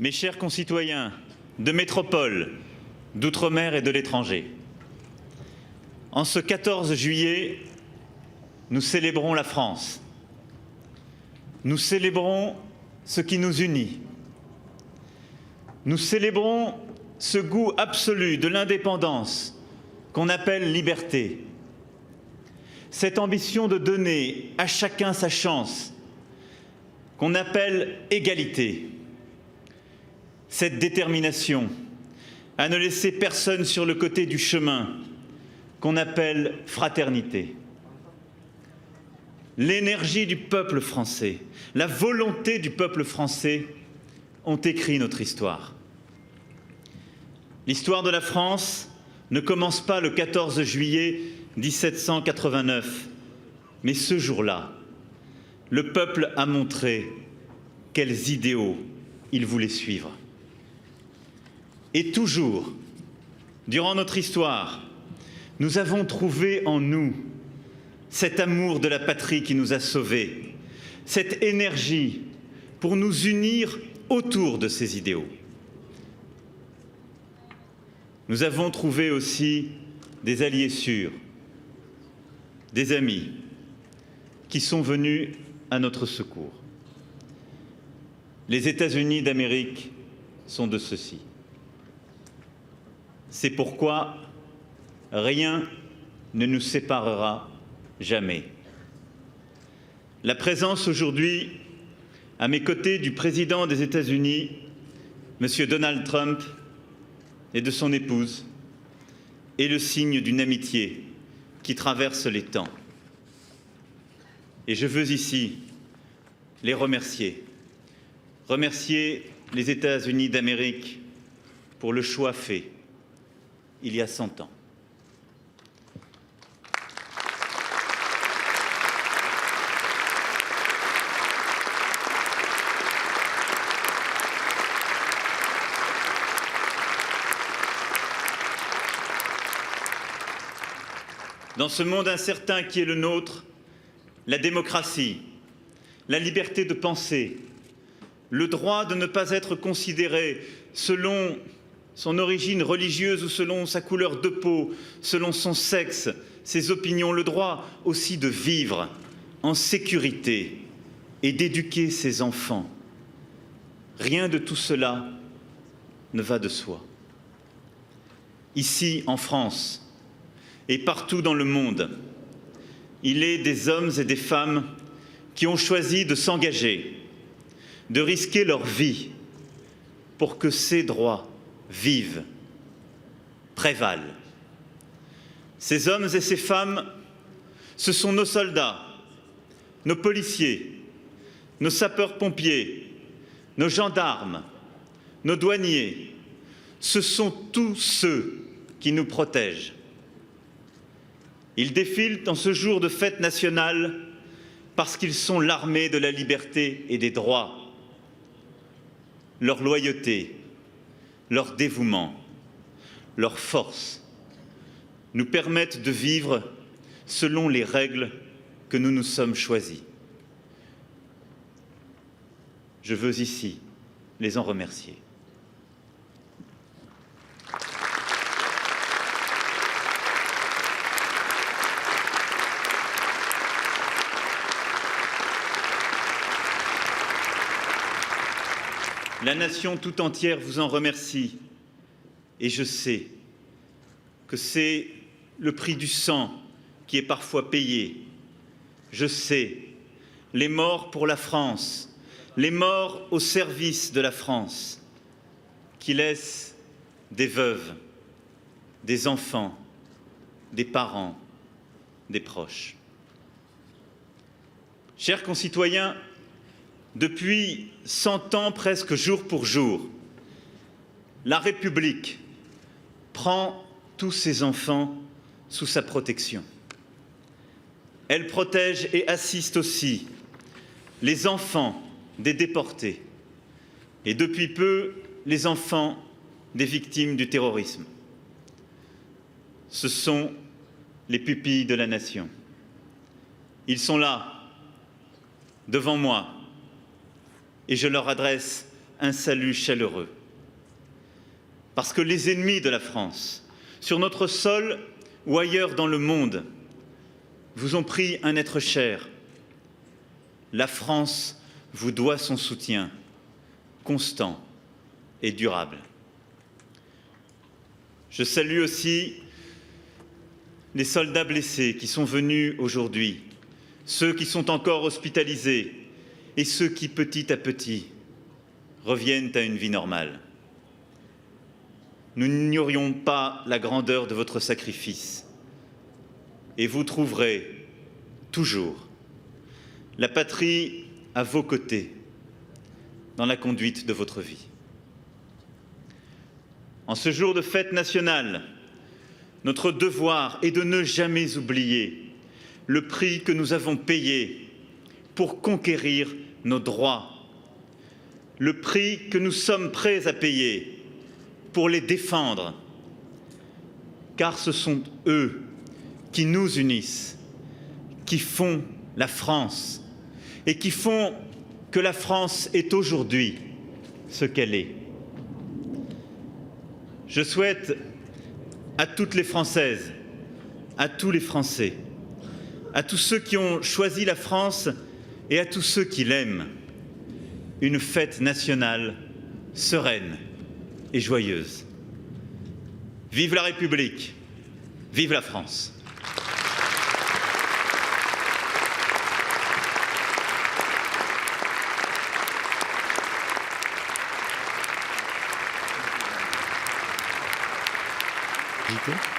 Mes chers concitoyens de métropole, d'outre-mer et de l'étranger, en ce 14 juillet, nous célébrons la France. Nous célébrons ce qui nous unit. Nous célébrons ce goût absolu de l'indépendance qu'on appelle liberté. Cette ambition de donner à chacun sa chance qu'on appelle égalité. Cette détermination à ne laisser personne sur le côté du chemin qu'on appelle fraternité. L'énergie du peuple français, la volonté du peuple français ont écrit notre histoire. L'histoire de la France ne commence pas le 14 juillet 1789, mais ce jour-là, le peuple a montré quels idéaux il voulait suivre. Et toujours, durant notre histoire, nous avons trouvé en nous cet amour de la patrie qui nous a sauvés, cette énergie pour nous unir autour de ces idéaux. Nous avons trouvé aussi des alliés sûrs, des amis qui sont venus à notre secours. Les États-Unis d'Amérique sont de ceux-ci. C'est pourquoi rien ne nous séparera jamais. La présence aujourd'hui à mes côtés du président des États-Unis, M. Donald Trump, et de son épouse, est le signe d'une amitié qui traverse les temps. Et je veux ici les remercier. Remercier les États-Unis d'Amérique pour le choix fait il y a 100 ans. Dans ce monde incertain qui est le nôtre, la démocratie, la liberté de penser, le droit de ne pas être considéré selon son origine religieuse ou selon sa couleur de peau, selon son sexe, ses opinions, le droit aussi de vivre en sécurité et d'éduquer ses enfants. Rien de tout cela ne va de soi. Ici, en France, et partout dans le monde, il est des hommes et des femmes qui ont choisi de s'engager, de risquer leur vie pour que ces droits vivent, prévalent. Ces hommes et ces femmes, ce sont nos soldats, nos policiers, nos sapeurs-pompiers, nos gendarmes, nos douaniers. Ce sont tous ceux qui nous protègent. Ils défilent en ce jour de fête nationale parce qu'ils sont l'armée de la liberté et des droits. Leur loyauté, leur dévouement, leur force nous permettent de vivre selon les règles que nous nous sommes choisies. Je veux ici les en remercier. La nation tout entière vous en remercie et je sais que c'est le prix du sang qui est parfois payé. Je sais les morts pour la France, les morts au service de la France, qui laissent des veuves, des enfants, des parents, des proches. Chers concitoyens, depuis 100 ans, presque jour pour jour, la République prend tous ses enfants sous sa protection. Elle protège et assiste aussi les enfants des déportés et depuis peu les enfants des victimes du terrorisme. Ce sont les pupilles de la nation. Ils sont là, devant moi, et je leur adresse un salut chaleureux. Parce que les ennemis de la France, sur notre sol ou ailleurs dans le monde, vous ont pris un être cher. La France vous doit son soutien constant et durable. Je salue aussi les soldats blessés qui sont venus aujourd'hui, ceux qui sont encore hospitalisés et ceux qui, petit à petit, reviennent à une vie normale. Nous n'ignorions pas la grandeur de votre sacrifice et vous trouverez toujours la patrie à vos côtés dans la conduite de votre vie. En ce jour de fête nationale, notre devoir est de ne jamais oublier le prix que nous avons payé pour conquérir nos droits, le prix que nous sommes prêts à payer pour les défendre, car ce sont eux qui nous unissent, qui font la France et qui font que la France est aujourd'hui ce qu'elle est. Je souhaite à toutes les Françaises, à tous les Français, à tous ceux qui ont choisi la France et à tous ceux qui l'aiment, une fête nationale sereine et joyeuse. Vive la République, vive la France. Agité.